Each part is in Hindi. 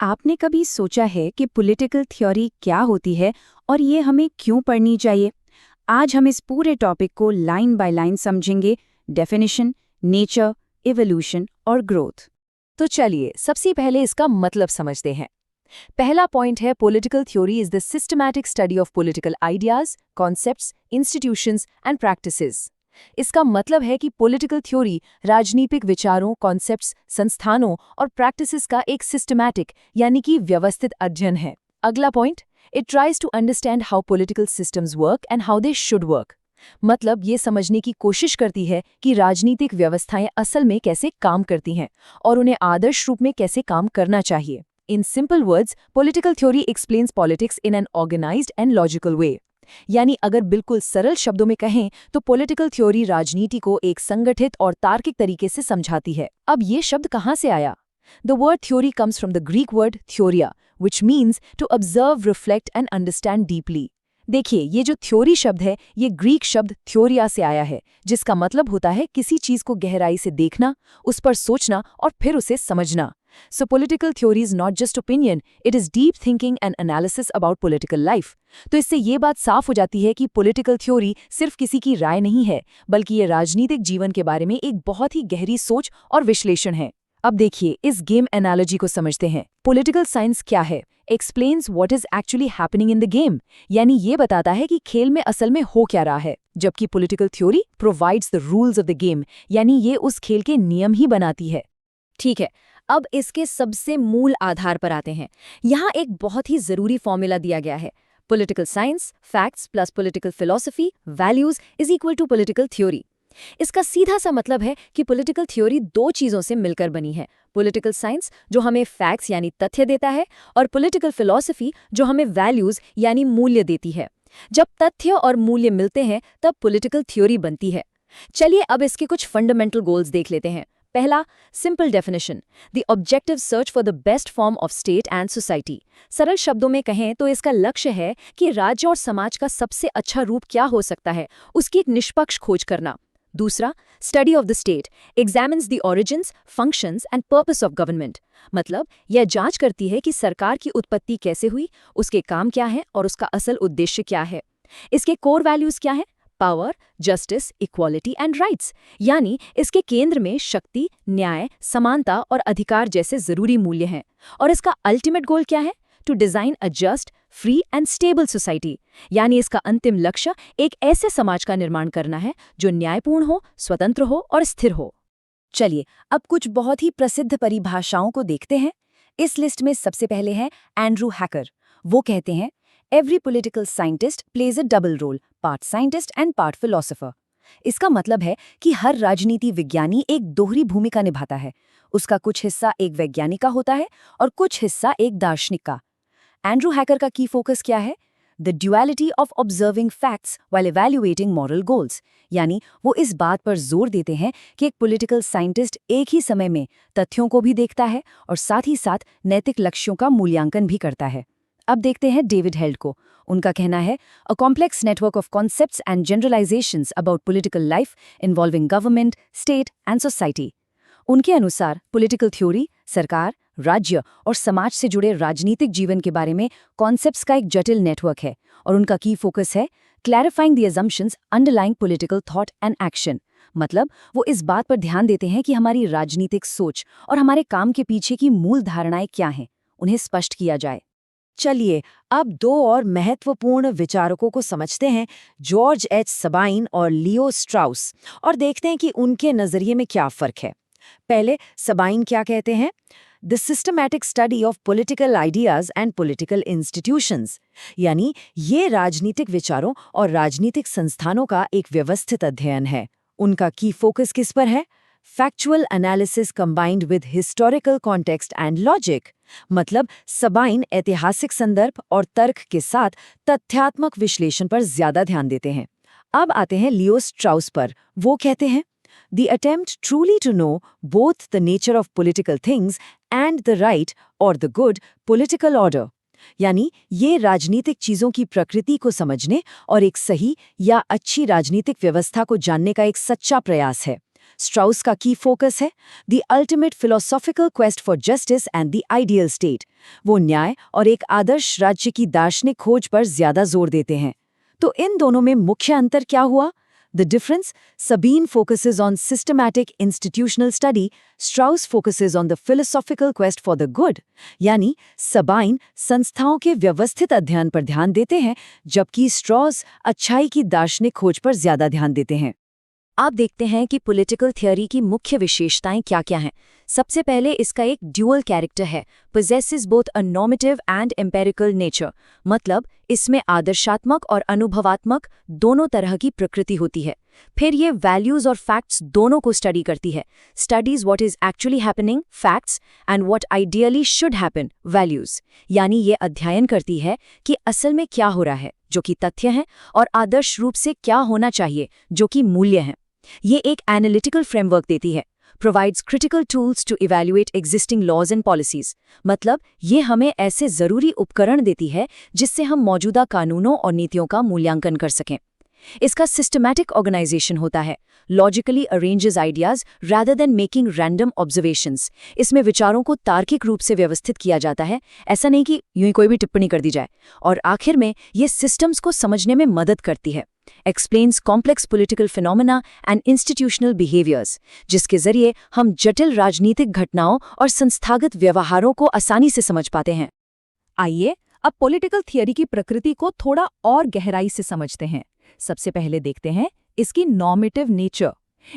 आपने कभी सोचा है कि पॉलिटिकल थ्योरी क्या होती है और ये हमें क्यों पढ़नी चाहिए? आज हम इस पूरे टॉपिक को लाइन बाय लाइन समझेंगे। डेफिनेशन, नेचर, इवोल्यूशन और ग्रोथ। तो चलिए सबसे पहले इसका मतलब समझते हैं। पहला पॉइंट है political theory is the systematic study of political ideas, concepts, institutions and practices. इसका मतलब है कि पॉलिटिकल थ्योरी राजनीतिक विचारों, कॉन्सेप्ट्स, संस्थानों और प्रैक्टिसेस का एक सिस्टमैटिक यानी कि व्यवस्थित अध्ययन है। अगला point, it tries to understand how political systems work and how they should work. मतलब ये समझने की कोशिश करती है कि राजनीतिक व्यवस्थाएं असल में कैसे काम करती हैं और उन्हें आदर्श रूप में कैसे काम करना चाहिए। In simple words, political theory explains politics in an organized and logical way. यानी अगर बिल्कुल सरल शब्दों में कहें तो पॉलिटिकल थ्योरी राजनीति को एक संगठित और तार्किक तरीके से समझाती है। अब ये शब्द कहाँ से आया? The word theory comes from the Greek word theoria, which means to observe, reflect and understand deeply. देखिए, ये जो थ्योरी शब्द है, ये ग्रीक शब्द थ्योरिया से आया है, जिसका मतलब होता है किसी चीज को गहराई से देखना, उस पर सोचना और फिर उसे समझना। So political theory is not just opinion, it is deep thinking and analysis about political life. तो इससे ये बात साफ हो जाती है कि पॉलिटिकल थ्योरी सिर्फ किसी की राय नहीं है, बल्कि ये राजनीतिक जीवन के बारे में एक बहुत ही गहरी सोच और विश्लेषण है। अब देखिए, इस गेम एनालॉजी को समझते हैं। पॉलिटिकल साइंस क्या है? Explains what is actually happening in the game, यानी ये बताता है कि खेल में असल में हो क्या रहा है, जबकि political theory provides the rules of the game, यानी ये उस खेल के नियम ही बनाती है। ठीक है, अब इसके सबसे मूल आधार पर आते हैं। यहाँ एक बहुत ही जरूरी फॉर्मूला दिया गया है। Political science, facts plus political philosophy, values is equal to political theory. इसका सीधा सा मतलब है कि पॉलिटिकल थ्योरी दो चीजों से मिलकर बनी है। पॉलिटिकल साइंस जो हमें फैक्ट्स यानी तथ्य देता है, और पॉलिटिकल फिलॉसफी जो हमें वैल्यूज यानी मूल्य देती है। जब तथ्य और मूल्य मिलते हैं तब पॉलिटिकल थ्योरी बनती है। चलिए अब इसके कुछ फंडामेंटल गोल्स देख लेते हैं। पहला, simple definition, the objective search for the best form of state and society. सरल शब्दों में कहें तो इसका लक्ष्य है कि राज्य और समाज का सबसे अच्छा रूप क्या हो सकता है, उसकी एक निष्पक्ष खोज करना। दूसरा, study of the state examines the origins, functions and purpose of government. मतलब यह जांच करती है कि सरकार की उत्पत्ति कैसे हुई, उसके काम क्या है और उसका असल उद्देश्य क्या है। इसके कोर वैल्यूज क्या है? Power, justice, equality and rights, यानी इसके केंद्र में शक्ति, न्याय, समानता और अधिकार जैसे जरूरी मूल्य हैं। और इसका अल्टीमेट गोल क्या है? To design a just, free and stable society, यानी इसका अंतिम लक्ष्य एक ऐसे समाज का निर्माण करना है जो न्यायपूर्ण हो, स्वतंत्र हो और स्थिर हो। चलिए अब कुछ बहुत ही प्रसिद्ध परिभाषाओं को देखते हैं। इस लिस्ट में सबसे पहले है एंड्रू हैकर। वो कहते हैं, every political scientist plays a double role, part scientist and part philosopher. इसका मतलब है कि हर राजनीति विज्ञानी एक दोहरी भूमिका निभाता है। उसका कुछ हिस्सा एक वैज्ञानिक का होता है और कुछ हिस्सा एक दार्शनिक का। एंड्रू हैकर का की फोकस क्या है? The duality of observing facts while evaluating moral goals, यानी वो इस बात पर जोर देते हैं कि एक पॉलिटिकल साइंटिस्ट एक ही समय में तथ्यों को भी देखता है और साथ ही साथ नैतिक लक्ष्यों का मूल्यांकन भी करता है। अब देखते हैं डेविड हेल्ड को। उनका कहना है, a complex network of concepts and generalisations about political life involving government, state and society. उनके अनुसार पॉलिटिकल थ्योरी सरकार, राज्य और समाज से जुड़े राजनीतिक जीवन के बारे में कॉन्सेप्ट्स का एक जटिल नेटवर्क है और उनका की फोकस है clarifying the assumptions underlying political thought and action. मतलब वो इस बात पर ध्यान देते हैं कि हमारी राजनीतिक सोच और हमारे काम के पीछे की मूल धारणाएं क्या हैं, उन्हें स्पष्ट किया जाए। चलिए अब दो और महत्वपूर्ण विचारकों को समझते हैं, जॉर्ज एच सबाइन और लियो स्ट्राउस, और देखते हैं कि उनके नजरिए में क्या फर्क है। पहले सबाइन क्या कहते हैं? The systematic study of political ideas and political institutions, यानी ये राजनीतिक विचारों और राजनीतिक संस्थानों का एक व्यवस्थित अध्ययन है। उनका की फोकस किस पर है? Factual analysis combined with historical context and logic. मतलब सबाइन ऐतिहासिक संदर्भ और तर्क के साथ तथ्यात्मक विश्लेषण पर ज्यादा ध्यान देते हैं। अब आते हैं लियो स्ट्राउस पर। वो कहते हैं, The attempt truly to know both the nature of political things and the right or the good political order, यानी ये राजनीतिक चीजों की प्रकृति को समझने और एक सही या अच्छी राजनीतिक व्यवस्था को जानने का एक सच्चा प्रयास है। स्ट्राउस का की फोकस है the ultimate philosophical quest for justice and the ideal state. वो न्याय और एक आदर्श राज्य की दार्शनिक खोज पर ज्यादा जोर देते हैं। तो इन दोनों में मुख्य अंतर क्या हुआ? The difference? Sabine focuses on systematic institutional study, Strauss focuses on the philosophical quest for the good. यानी सबाइन संस्थाओं के व्यवस्थित अध्ययन पर ध्यान देते हैं, जबकि स्ट्रॉस अच्छाई की दार्शनिक खोज पर ज्यादा ध्यान देते हैं। आप देखते हैं कि पॉलिटिकल थ्योरी की मुख्य विशेषताएं क्या-क्या हैं। सबसे पहले इसका एक ड्यूअल कैरेक्टर है, possesses both a normative and empirical nature, मतलब इसमें आदर्शात्मक और अनुभवात्मक दोनों तरह की प्रकृति होती है। फिर ये वैल्यूज और फैक्ट्स दोनों को स्टडी करती है, studies what is actually happening facts and what ideally should happen values, यानी ये अध्ययन करती है कि असल में क्या हो रहा है जो कि तथ्य हैं और आदर्श रूप से क्या होना चाहिए जो कि मूल्य हैं। ये एक एनालिटिकल फ्रेमवर्क देती है, provides critical tools to evaluate existing laws and policies, मतलब ये हमें ऐसे ज़रूरी उपकरण देती है जिससे हम मौजूदा कानूनों और नीतियों का मूल्यांकन कर सकें। इसका सिस्टमैटिक ऑर्गेनाइजेशन होता है, logically arranges ideas rather than making random observations. इसमें विचारों को तार्किक रूप से व्यवस्थित किया जाता है, ऐसा नहीं कि यूं ही कोई भी टिप्पणी कर दी जाए। और आखिर में ये सिस्टम्स को समझने में मदद करती है, explains complex political phenomena and institutional behaviors, जिसके जरिए हम जटिल राजनीतिक घटनाओं और संस्थागत व्यवहारों को आसानी से समझ पाते हैं। आइए अब पॉलिटिकल थियरी की प्रकृति को थोड़ा और गहराई से समझते हैं। सबसे पहले देखते हैं इसकी नॉर्मेटिव नेचर।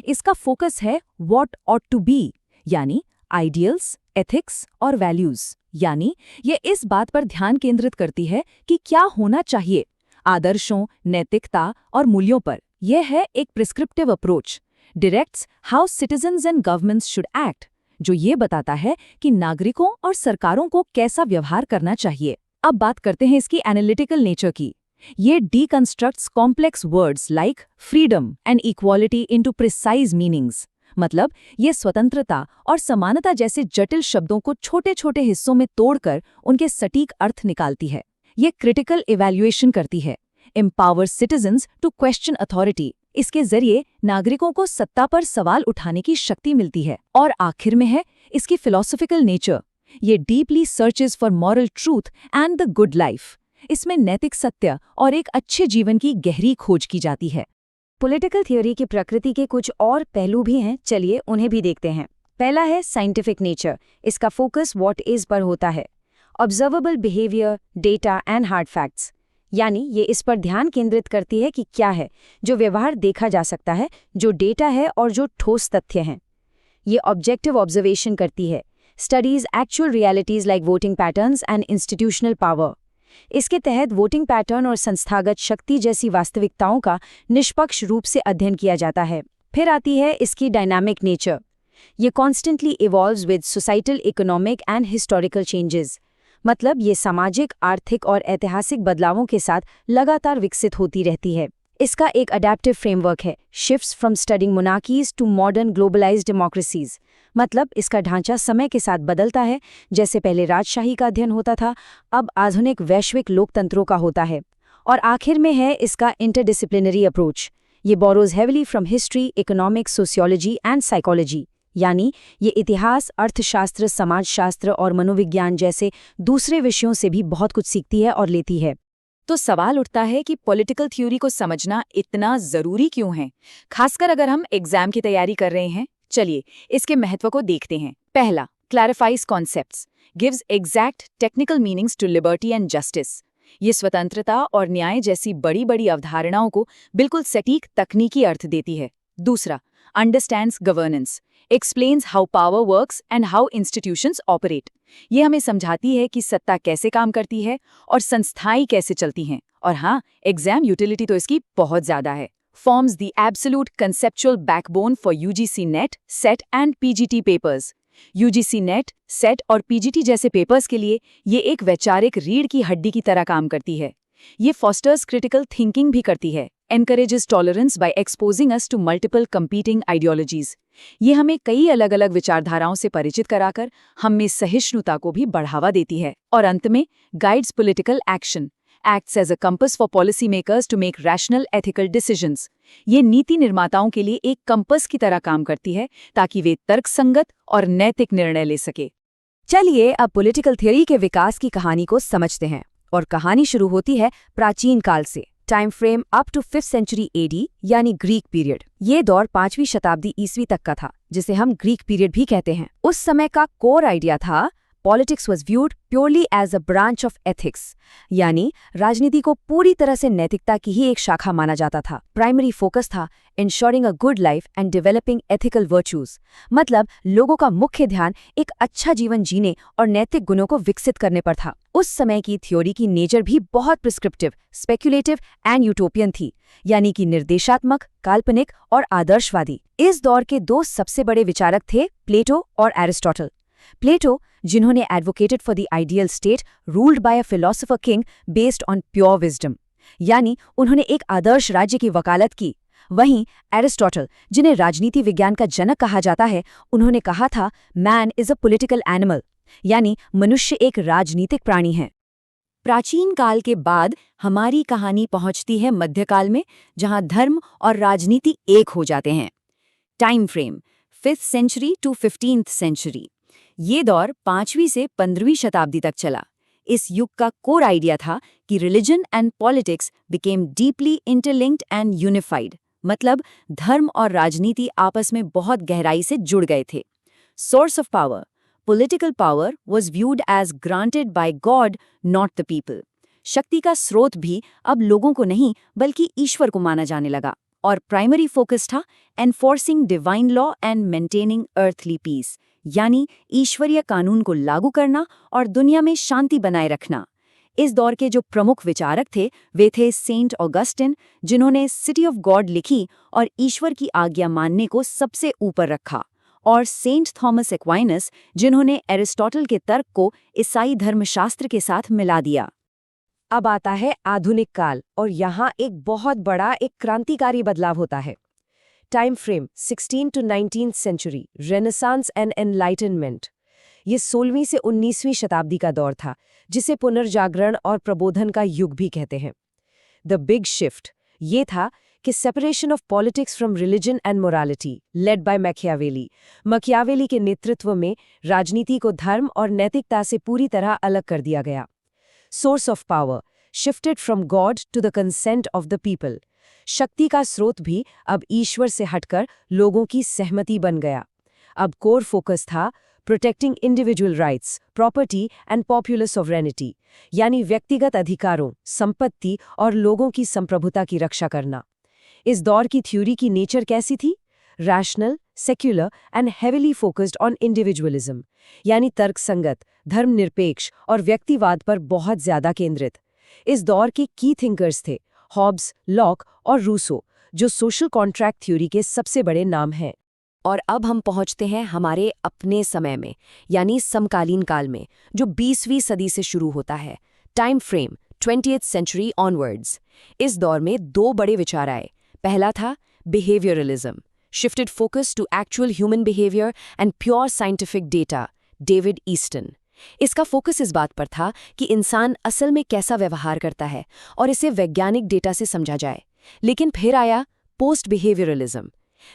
इसका फोकस है व्हाट ऑट टू बी, यानी आइडियल्स, एथिक्स और वैल्यूज, यानी ये इस बात पर ध्यान केंद्रित करती है कि क्या होना चाहिए, आदर्शों, नैतिकता और मूल्यों पर। यह है एक prescriptive approach, directs how citizens and governments should act, जो ये बताता है कि नागरिकों और सरकारों को कैसा व्यवहार करना चाहिए। अब बात करते हैं इसकी एनालिटिकल नेचर की। ये deconstructs complex words like freedom and equality into precise meanings, मतलब ये स्वतंत्रता और समानता जैसे जटिल शब्दों को छोटे छोटे हिस्सों में तोड़कर उनके सटीक अर्थ निकालती है। ये क्रिटिकल इवैल्यूएशन करती है, empower citizens to question authority, इसके जरिए नागरिकों को सत्ता पर सवाल उठाने की शक्ति मिलती है। और आखिर में है इसकी फिलोसॉफिकल नेचर। ये deeply searches for moral truth and the good life, इसमें नैतिक सत्य और एक अच्छे जीवन की गहरी खोज की जाती है। पॉलिटिकल थ्योरी की प्रकृति के कुछ और पहलू भी हैं, चलिए उन्हें भी देखते हैं। पहला है साइंटिफिक नेचर। इसका फोकस व्हाट इज पर होता है, observable behaviour, data and hard facts, यानी ये इस पर ध्यान केंद्रित करती है कि क्या है जो व्यवहार देखा जा सकता है, जो डेटा है और जो ठोस तथ्य हैं। ये ऑब्जेक्टिव ऑब्जर्वेशन करती है, studies actual realities like voting patterns and institutional power. इसके तहत वोटिंग पैटर्न और संस्थागत शक्ति जैसी वास्तविकताओं का निष्पक्ष रूप से अध्ययन किया जाता है। फिर आती है इसकी डायनामिक नेचर। ये constantly evolves with societal, economic and historical changes, मतलब ये सामाजिक, आर्थिक और ऐतिहासिक बदलावों के साथ लगातार विकसित होती रहती है। इसका एक अडैप्टिव फ्रेमवर्क है, shifts from studying monarchies to modern globalised democracies, मतलब इसका ढांचा समय के साथ बदलता है। जैसे पहले राजशाही का अध्ययन होता था, अब आधुनिक वैश्विक लोकतंत्रों का होता है। और आखिर में है इसका इंटरडिसिप्लिनरी अप्रोच। ये borrows heavily from history, economics, sociology and psychology, यानी ये इतिहास, अर्थशास्त्र, समाजशास्त्र और मनोविज्ञान जैसे दूसरे विषयों से भी बहुत कुछ सीखती है और लेती है। तो सवाल उठता है कि पॉलिटिकल थ्योरी को समझना इतना जरूरी क्यों है, खासकर अगर हम एग्जाम की तैयारी कर रहे हैं। चलिए इसके महत्व को देखते हैं। पहला, clarifies concepts, gives exact technical meanings to liberty and justice. ये स्वतंत्रता और न्याय जैसी बड़ी बड़ी अवधारणाओं को बिल्कुल सटीक तकनीकी अर्थ देती है। दूसरा, understands governance, explains how power works and how institutions operate. ये हमें समझाती है कि सत्ता कैसे काम करती है और संस्थाएं कैसे चलती हैं। और हाँ, एग्जाम यूटिलिटी तो इसकी बहुत ज्यादा है। Forms the absolute conceptual backbone for UGC NET, SET and PGT papers. UGC NET, SET और PGT जैसे पेपर्स के लिए ये एक वैचारिक रीढ़ की हड्डी की तरह काम करती है। ये fosters critical thinking भी करती है, encourages tolerance by exposing us to multiple competing ideologies. ये हमें कई अलग अलग विचारधाराओं से परिचित कराकर हम में सहिष्णुता को भी बढ़ावा देती है। और अंत में guides political action, acts as a compass for policymakers to make rational ethical decisions. ये नीति निर्माताओं के लिए एक कंपस की तरह काम करती है ताकि वे तर्कसंगत और नैतिक निर्णय ले सके। चलिए अब पॉलिटिकल थ्योरी के विकास की कहानी को समझते हैं, और कहानी शुरू होती है प्राचीन काल से। Time frame up to 5th century AD यानी ग्रीक पीरियड। ये दौर 5वीं शताब्दी ईस्वी तक का था, जिसे हम ग्रीक पीरियड भी कहते हैं। उस समय का कोर आइडिया था politics was viewed purely as a branch of ethics, यानी राजनीति को पूरी तरह से नैतिकता की ही एक शाखा माना जाता था। प्राइमरी फोकस था ensuring a good life and developing ethical virtues, मतलब लोगों का मुख्य ध्यान एक अच्छा जीवन जीने और नैतिक गुणों को विकसित करने पर था। उस समय की थ्योरी की नेचर भी बहुत प्रिस्क्रिप्टिव, स्पेक्युलेटिव एंड यूटोपियन थी, यानी कि निर्देशात्मक, काल्पनिक और आदर्शवादी। इस दौर के दो सबसे बड़े विचारक थे प्लेटो और एरिस्टोटल। प्लेटो, जिन्होंने advocated for the ideal state ruled by a philosopher king based on pure wisdom, यानी उन्होंने एक आदर्श राज्य की वकालत की। वहीं एरिस्टोटल, जिन्हें राजनीति विज्ञान का जनक कहा जाता है, उन्होंने कहा था man is a political animal, यानी मनुष्य एक राजनीतिक प्राणी है। प्राचीन काल के बाद हमारी कहानी पहुंचती है मध्यकाल में, जहां धर्म और राजनीति एक हो जाते हैं। Time frame 5th century to 15th century. ये दौर 5वीं से 15वीं शताब्दी तक चला। इस युग का कोर आइडिया था कि religion and politics became deeply interlinked and unified, मतलब धर्म और राजनीति आपस में बहुत गहराई से जुड़ गए थे। Source of power, political power was viewed as granted by God, not the people. शक्ति का स्रोत भी अब लोगों को नहीं बल्कि ईश्वर को माना जाने लगा, और प्राइमरी फोकस था enforcing divine law and maintaining earthly peace, यानी ईश्वरीय कानून को लागू करना और दुनिया में शांति बनाए रखना। इस दौर के जो प्रमुख विचारक थे वे थे सेंट ऑगस्टिन, जिन्होंने सिटी ऑफ गॉड लिखी और ईश्वर की आज्ञा मानने को सबसे ऊपर रखा, और सेंट थॉमस एक्वाइनस, जिन्होंने एरिस्टोटल के तर्क को ईसाई धर्मशास्त्र के साथ मिला दिया। अब आता है आधुनिक काल, और यहाँ एक बहुत बड़ा, एक क्रांतिकारी बदलाव होता है। Time frame 16th to 19th century, Renaissance and Enlightenment. ये 16वीं से 19वीं शताब्दी का दौर था, जिसे पुनर्जागरण और प्रबोधन का युग भी कहते हैं। द बिग शिफ्ट ये था कि separation of politics from religion and morality, led by Machiavelli. Machiavelli के नेतृत्व में राजनीति को धर्म और नैतिकता से पूरी तरह अलग कर दिया गया। Source of power shifted from God to the consent of the people. शक्ति का स्रोत भी अब ईश्वर से हटकर लोगों की सहमति बन गया। अब कोर फोकस था protecting individual rights, property and popular sovereignty, यानी व्यक्तिगत अधिकारों, संपत्ति और लोगों की संप्रभुता की रक्षा करना। इस दौर की थ्योरी की नेचर कैसी थी? Rational, secular and heavily focused on individualism, यानी तर्कसंगत, धर्मनिरपेक्ष और व्यक्तिवाद पर बहुत ज्यादा केंद्रित। इस दौर के की थिंकर्स थे हॉब्स, लॉक और रूसो, जो सोशल कॉन्ट्रैक्ट थ्योरी के सबसे बड़े नाम हैं। और अब हम पहुंचते हैं हमारे अपने समय में, यानी समकालीन काल में, जो 20वीं सदी से शुरू होता है। Time frame 20th century onwards. इस दौर में दो बड़े विचार आए। पहला था behaviouralism, shifted focus to actual human behaviour and pure scientific data, David Easton. इसका फोकस इस बात पर था कि इंसान असल में कैसा व्यवहार करता है और इसे वैज्ञानिक डेटा से समझा जाए। लेकिन फिर आया post behaviourism,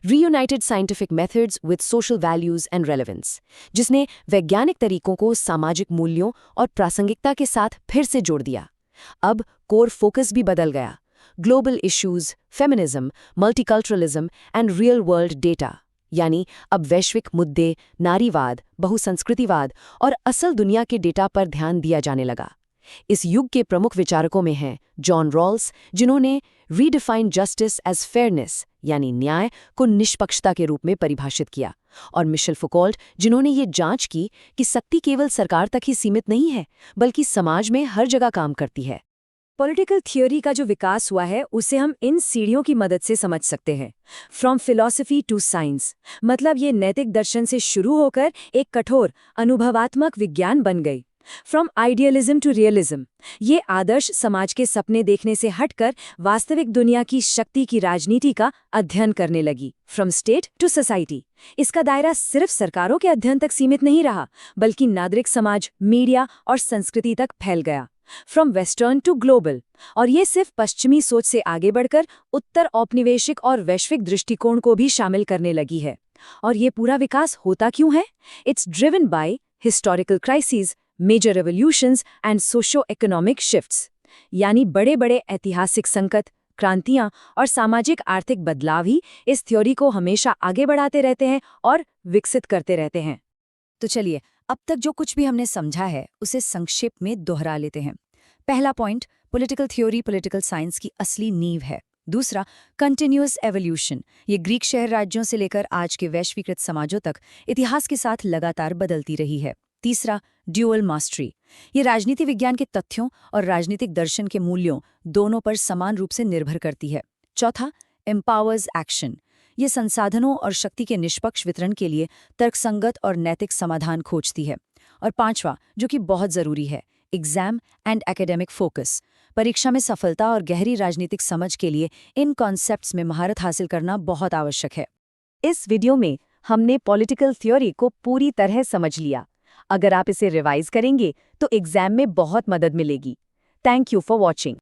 reunited scientific methods with social values and relevance, जिसने वैज्ञानिक तरीकों को सामाजिक मूल्यों और प्रासंगिकता के साथ फिर से जोड़ दिया। अब कोर फोकस भी बदल गया। Global issues, feminism, multiculturalism and real world data, यानी अब वैश्विक मुद्दे, नारीवाद, बहुसंस्कृतिवाद और असल दुनिया के डेटा पर ध्यान दिया जाने लगा। इस युग के प्रमुख विचारकों में हैं जॉन रॉल्स, जिन्होंने रीडिफाइन जस्टिस एज फेयरनेस, यानी न्याय को निष्पक्षता के रूप में परिभाषित किया, और मिशेल फुकॉल्ट, जिन्होंने ये जांच की कि शक्ति केवल सरकार तक ही सीमित नहीं है बल्कि समाज में हर जगह काम करती है। पॉलिटिकल थ्योरी का जो विकास हुआ है उसे हम इन सीढ़ियों की मदद से समझ सकते हैं। फ्रॉम फिलॉसफी टू साइंस, मतलब ये नैतिक दर्शन से शुरू होकर एक कठोर अनुभवात्मक विज्ञान बन गई। फ्रॉम आइडियलिज्म टू रियलिज्म, ये आदर्श समाज के सपने देखने से हटकर वास्तविक दुनिया की शक्ति की राजनीति का अध्ययन करने लगी। फ्रॉम स्टेट टू सोसाइटी, इसका दायरा सिर्फ सरकारों के अध्ययन तक सीमित नहीं रहा बल्कि नागरिक समाज, मीडिया और संस्कृति तक फैल गया। From western to global. और ये सिर्फ पश्चिमी सोच से आगे बढ़कर उत्तर औपनिवेशिक और वैश्विक दृष्टिकोण को भी शामिल करने लगी है। और ये पूरा विकास होता क्यों है? It's driven by historical crisis, major revolutions and socio economic shifts. यानी बड़े बड़े ऐतिहासिक संकट, क्रांतियां और सामाजिक आर्थिक बदलाव ही इस थ्योरी को हमेशा आगे बढ़ाते रहते हैं और विकसित करते रहते हैं। तो चलिए, अब तक जो कुछ भी हमने समझा है उसे संक्षेप में दोहरा लेते हैं। पहला point, political theory political science की असली नींव है। दूसरा, कंटिन्यूअस एवोल्यूशन, ये ग्रीक शहर राज्यों से लेकर आज के वैश्वीकृत समाजों तक इतिहास के साथ लगातार बदलती रही है। तीसरा, ड्यूअल मास्टरी, ये राजनीति विज्ञान के तथ्यों और राजनीतिक दर्शन के मूल्यों दोनों पर समान रूप से निर्भर करती है। चौथा, एम्पावर्स एक्शन, ये संसाधनों और शक्ति के निष्पक्ष वितरण के लिए तर्कसंगत और नैतिक समाधान खोजती है। और पांचवा, जो कि बहुत जरूरी है, एग्जाम एंड एकेडमिक फोकस, परीक्षा में सफलता और गहरी राजनीतिक समझ के लिए इन कॉन्सेप्ट्स में महारत हासिल करना बहुत आवश्यक है। इस वीडियो में हमने पॉलिटिकल थ्योरी को पूरी तरह समझ लिया। अगर आप इसे रिवाइज करेंगे तो एग्जाम में बहुत मदद मिलेगी। Thank you for watching.